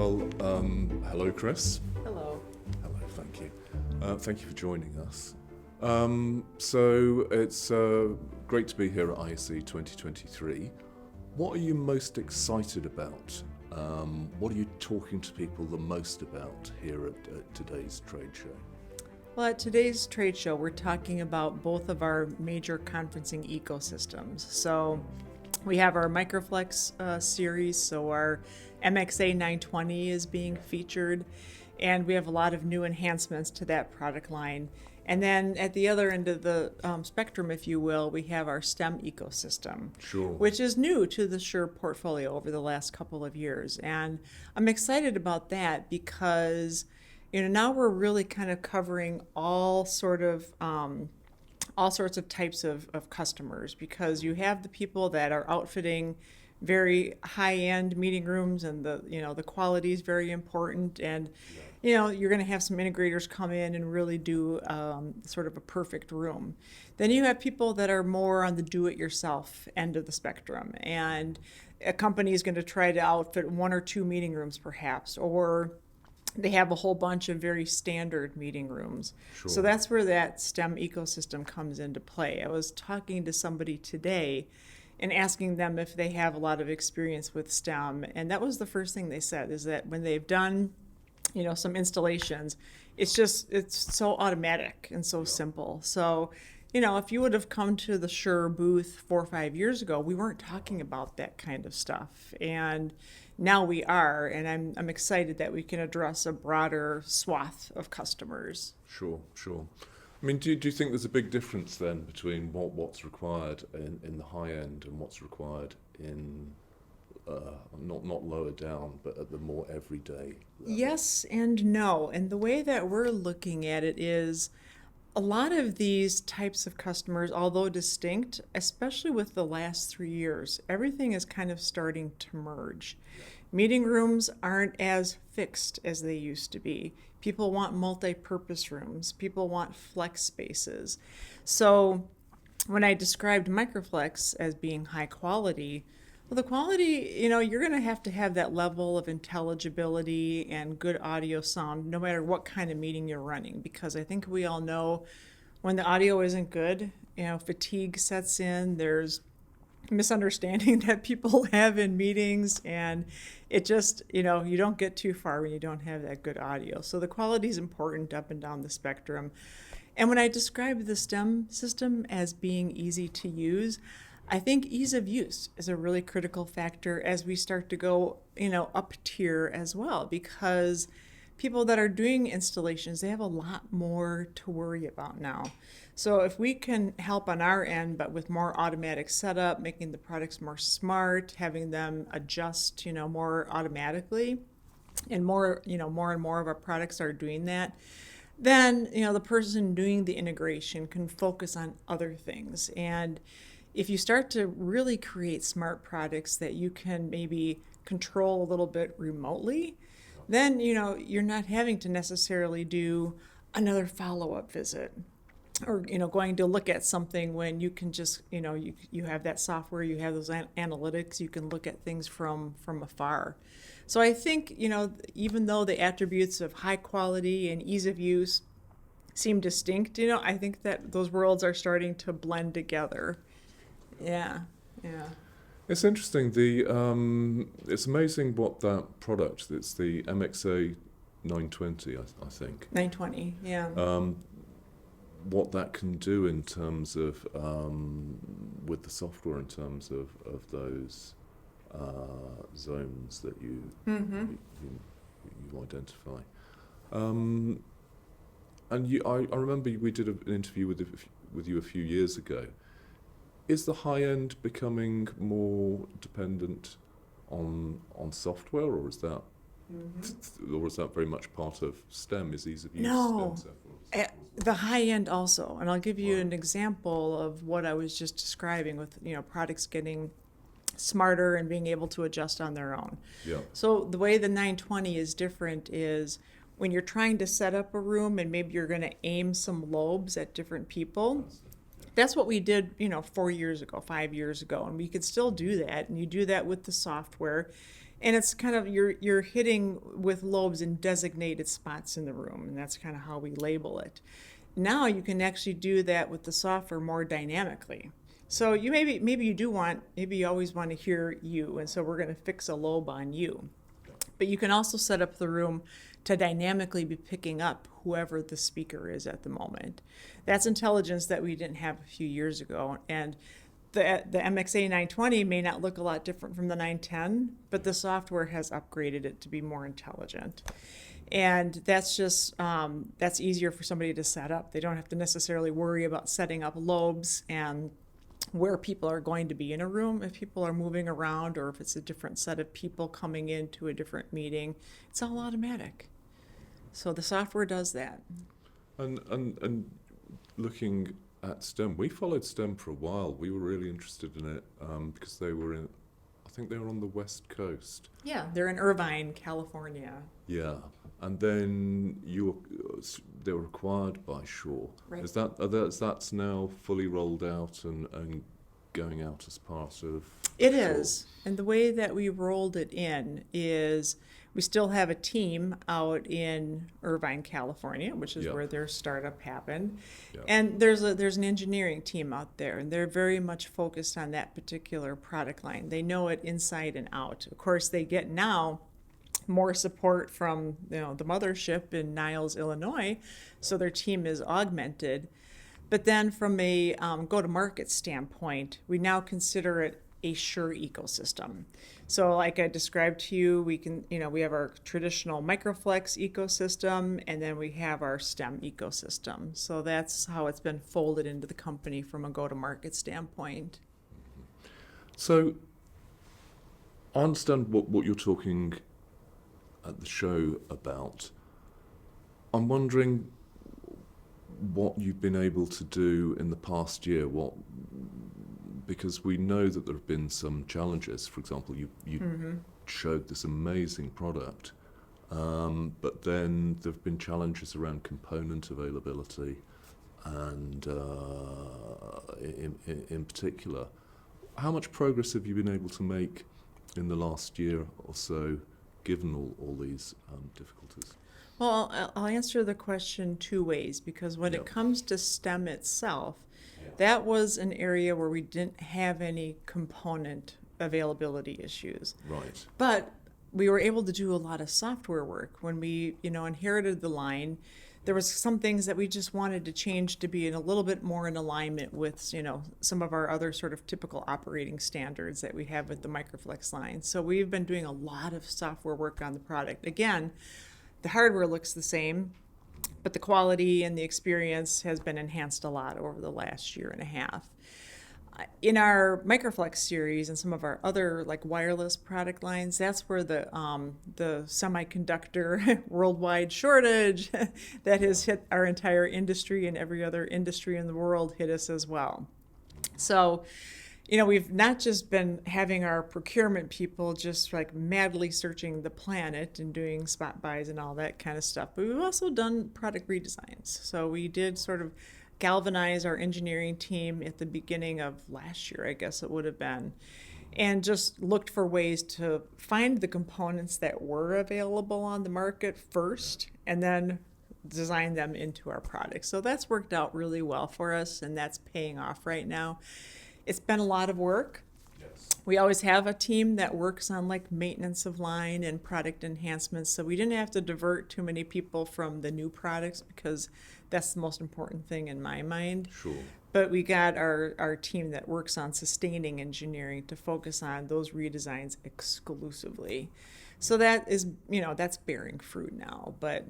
Well, hello, Chris. Hello. Hello, thank you. Thank you for joining us. So it's great to be here at ISE 2023. What are you most excited about? What are you talking to people the most about here at today's trade show? Well, at today's trade show, we're talking about both of our major conferencing ecosystems. So we have our Microflex series, so our MXA 920 is being featured, and we have a lot of new enhancements to that product line. And then at the other end of the spectrum, if you will, we have our STEM ecosystem, Sure. which is new to the Shure portfolio over the last couple of years. And I'm excited about that because now we're really kind of covering all sorts of types of customers, because you have the people that are outfitting very high-end meeting rooms, and the quality is very important, and you're going to have some integrators come in and really do sort of a perfect room. Then you have people that are more on the do-it-yourself end of the spectrum, and a company is going to try to outfit one or two meeting rooms perhaps, or they have a whole bunch of very standard meeting rooms. Sure. So that's where that STEM ecosystem comes into play. I was talking to somebody today and asking them if they have a lot of experience with STEM, and that was the first thing they said, is that when they've done some installations, it's so automatic and so simple. So if you would have come to the Shure booth 4 or 5 years ago, we weren't talking about that kind of stuff, and now we are, and I'm excited that we can address a broader swath of customers. Sure. I mean, do you think there's a big difference then between what's required in the high end and what's required in not lower down, but at the more everyday level? Yes and no. And the way that we're looking at it is a lot of these types of customers, although distinct, especially with the last 3 years, everything is kind of starting to merge. Meeting rooms aren't as fixed as they used to be. People want multi-purpose rooms. People want flex spaces. So when I described Microflex as being high quality, well, the quality, you're going to have that level of intelligibility and good audio sound no matter what kind of meeting you're running, because I think we all know when the audio isn't good, fatigue sets in, there's misunderstanding that people have in meetings, and it just, you don't get too far when you don't have that good audio. So the quality is important up and down the spectrum. And when I describe the STEM system as being easy to use, I think ease of use is a really critical factor as we start to go, up tier as well, because people that are doing installations, they have a lot more to worry about now. So if we can help on our end, but with more automatic setup, making the products more smart, having them adjust, more automatically, and more and more of our products are doing that, then, the person doing the integration can focus on other things. And if you start to really create smart products that you can maybe control a little bit remotely, then, you're not having to necessarily do another follow-up visit, or, going to look at something when you can just, you have that software, you have those analytics, you can look at things from afar. So I think, even though the attributes of high quality and ease of use seem distinct, I think that those worlds are starting to blend together. Yeah. It's interesting. It's amazing what that product, it's the MXA 920, I think. 920, yeah. What that can do in terms of, with the software, in terms of those zones that you identify. And I remember we did an interview with you a few years ago. Is the high end becoming more dependent on software, or is that very much part of STEM? Is ease of use? No, STEM the high end also, and I'll give you an example of what I was just describing with products getting smarter and being able to adjust on their own. Yeah. So the way the 920 is different is when you're trying to set up a room and maybe you're going to aim some lobes at different people. That's what we did, 4 years ago, 5 years ago, and we could still do that. And you do that with the software. And it's kind of you're hitting with lobes in designated spots in the room, and that's kind of how we label it. Now you can actually do that with the software more dynamically. So you maybe you do want, maybe you always want to hear you, and so we're going to fix a lobe on you. But you can also set up the room to dynamically be picking up whoever the speaker is at the moment. That's intelligence that we didn't have a few years ago. And the MXA 920 may not look a lot different from the 910, but the software has upgraded it to be more intelligent. And that's just, that's easier for somebody to set up. They don't have to necessarily worry about setting up lobes and where people are going to be in a room. If people are moving around or if it's a different set of people coming into a different meeting, it's all automatic. So the software does that. And looking at STEM, we followed STEM for a while. We were really interested in it because they were in, I think they were on the West Coast. Yeah, they're in Irvine, California. Yeah, and then they were acquired by Shure. Right. That's now fully rolled out and going out as part of It Shure? is. And the way that we rolled it in is we still have a team out in Irvine, California, which is Yeah. where their startup happened. Yeah. And there's an engineering team out there, and they're very much focused on that particular product line. They know it inside and out. Of course, they get now more support from the mothership in Niles, Illinois, so their team is augmented. But then from a go-to-market standpoint, we now consider it a Shure ecosystem. So like I described to you, we have our traditional Microflex ecosystem, and then we have our STEM ecosystem. So that's how it's been folded into the company from a go-to-market standpoint. So I understand what you're talking at the show about. I'm wondering what you've been able to do in the past year, because we know that there have been some challenges. For example, you showed this amazing product, but then there have been challenges around component availability, and in particular, how much progress have you been able to make in the last year or so, given all these difficulties? Well, I'll answer the question two ways, because when Yep. it comes to STEM itself, that was an area where we didn't have any component availability issues. Right. But we were able to do a lot of software work. When we, inherited the line, there was some things that we just wanted to change to be a little bit more in alignment with, some of our other sort of typical operating standards that we have with the Microflex line. So we've been doing a lot of software work on the product. Again, the hardware looks the same, but the quality and the experience has been enhanced a lot over the last year and a half. In our Microflex series and some of our other like wireless product lines, that's where the semiconductor worldwide shortage that has hit our entire industry and every other industry in the world hit us as well. So, we've not just been having our procurement people just like madly searching the planet and doing spot buys and all that kind of stuff, but we've also done product redesigns. So we did sort of galvanize our engineering team at the beginning of last year, I guess it would have been, and just looked for ways to find the components that were available on the market first and then design them into our products. So that's worked out really well for us, and that's paying off right now. It's been a lot of work. Yes. We always have a team that works on like maintenance of line and product enhancements, so we didn't have to divert too many people from the new products because that's the most important thing in my mind. Sure. But we got our team that works on sustaining engineering to focus on those redesigns exclusively. So that is, that's bearing fruit now, but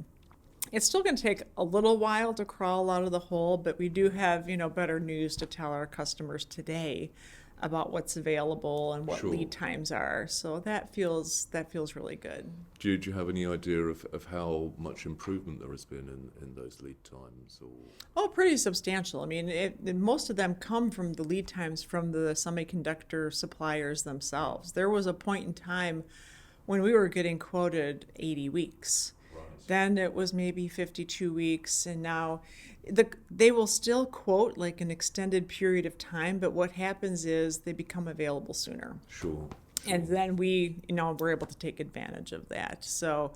it's still going to take a little while to crawl out of the hole, but we do have, better news to tell our customers today about what's available and what Sure. lead times are. So that feels really good. Do you have any idea of how much improvement there has been in those lead times? Or Oh, pretty substantial. I mean, most of them come from the lead times from the semiconductor suppliers themselves. There was a point in time when we were getting quoted 80 weeks. Then it was maybe 52 weeks, and now they will still quote like an extended period of time, but what happens is they become available sooner. Sure. And then we're able to take advantage of that. So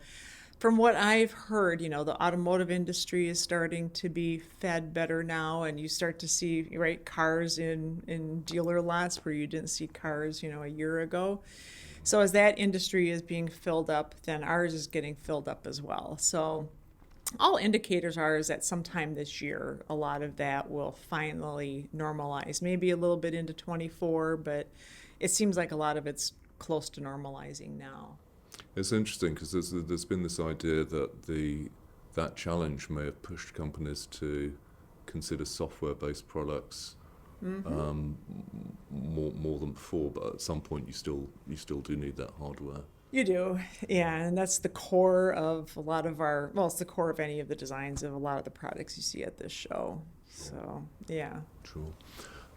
from what I've heard, the automotive industry is starting to be fed better now, and you start to see, right, cars in dealer lots where you didn't see cars, a year ago. So as that industry is being filled up, then ours is getting filled up as well. So all indicators are is that sometime this year, a lot of that will finally normalize. Maybe a little bit into 24, but it seems like a lot of it's close to normalizing now. It's interesting because there's been this idea that that challenge may have pushed companies to consider software-based products more than before. But at some point, you still do need that hardware. You do, yeah, and that's the core of a lot of it's the core of any of the designs of a lot of the products you see at this show. So, yeah. Sure.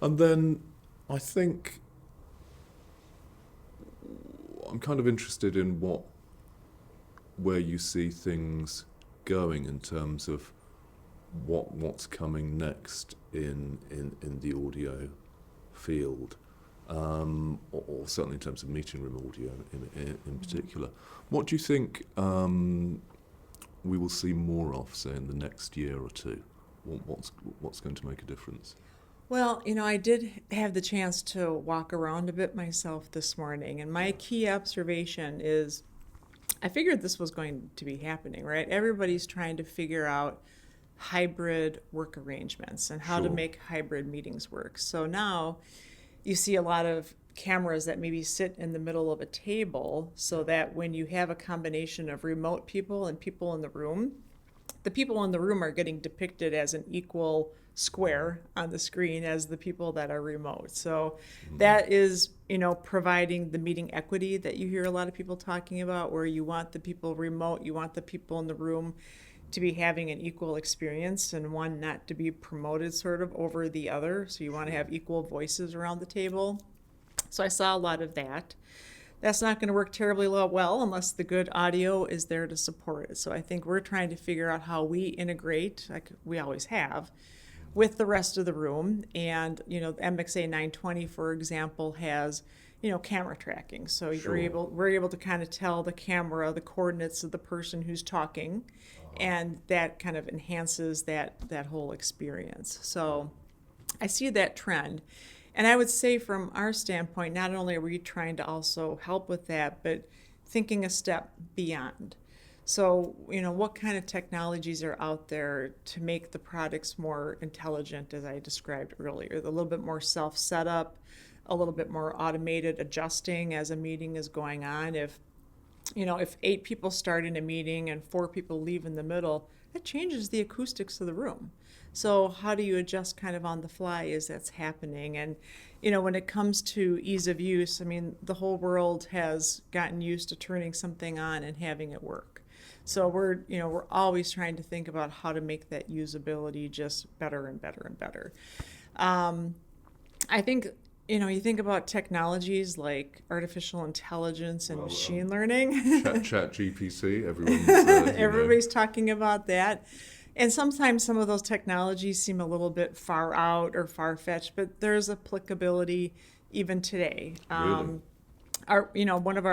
And then I think I'm kind of interested in where you see things going in terms of what's coming next in the audio field, or certainly in terms of meeting room audio in particular. What do you think we will see more of, say, in the next year or two? What's going to make a difference? Well, I did have the chance to walk around a bit myself this morning, and my key observation is I figured this was going to be happening, right? Everybody's trying to figure out hybrid work arrangements and how to make hybrid meetings work. So now you see a lot of cameras that maybe sit in the middle of a table so that when you have a combination of remote people and people in the room, the people in the room are getting depicted as an equal square on the screen as the people that are remote. So that is, providing the meeting equity that you hear a lot of people talking about, where you want the people remote, you want the people in the room to be having an equal experience and one not to be promoted sort of over the other. So you want to have equal voices around the table. So I saw a lot of that. That's not going to work terribly well unless the good audio is there to support it. So I think we're trying to figure out how we integrate, like we always have, with the rest of the room. And, the MXA 920, for example, has, camera tracking. So we're able to kind of tell the camera the coordinates of the person who's talking, and that kind of enhances that whole experience. So I see that trend. And I would say from our standpoint, not only are we trying to also help with that, but thinking a step beyond. So, what kind of technologies are out there to make the products more intelligent, as I described earlier, a little bit more self-setup, a little bit more automated adjusting as a meeting is going on. If 8 people start in a meeting and 4 people leave in the middle, that changes the acoustics of the room. So how do you adjust kind of on the fly as that's happening? And, when it comes to ease of use, the whole world has gotten used to turning something on and having it work. So we're always trying to think about how to make that usability just better and better and better. I think, you think about technologies like artificial intelligence and machine learning. Chat GPT, Everybody's talking about that. And sometimes some of those technologies seem a little bit far out or far-fetched, but there's applicability even today. Really? One of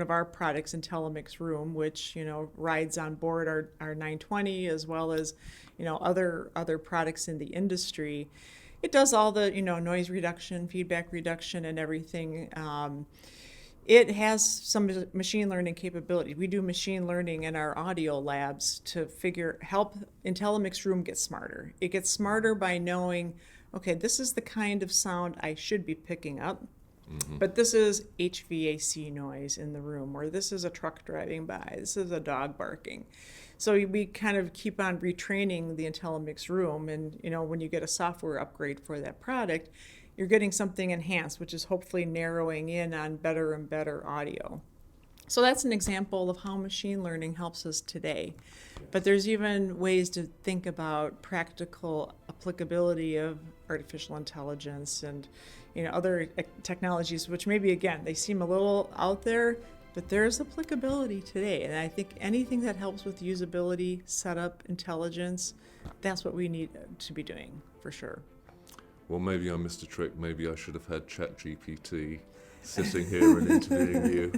our products, IntelliMix Room, which rides on board our 920 as well as other products in the industry. It does all the noise reduction, feedback reduction, and everything. It has some machine learning capability. We do machine learning in our audio labs to help IntelliMix Room get smarter. It gets smarter by knowing, okay, this is the kind of sound I should be picking up, but this is HVAC noise in the room, or this is a truck driving by, this is a dog barking. So we kind of keep on retraining the IntelliMix Room, and when you get a software upgrade for that product, you're getting something enhanced, which is hopefully narrowing in on better and better audio. So that's an example of how machine learning helps us today. But there's even ways to think about practical applicability of artificial intelligence and other technologies, which maybe, again, they seem a little out there, but there's applicability today. And I think anything that helps with usability, setup, intelligence, that's what we need to be doing for sure. Well, maybe I missed a trick. Maybe I should have had ChatGPT sitting here and interviewing you.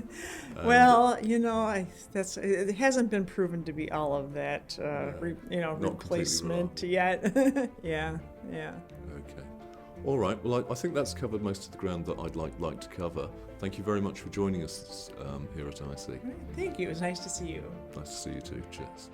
And Well, it hasn't been proven to be all of that, not completely replacement reliable. yet. Yeah, yeah. Okay. All right. Well, I think that's covered most of the ground that I'd like to cover. Thank you very much for joining us here at IC. Thank you. It was nice to see you. Nice to see you too. Cheers.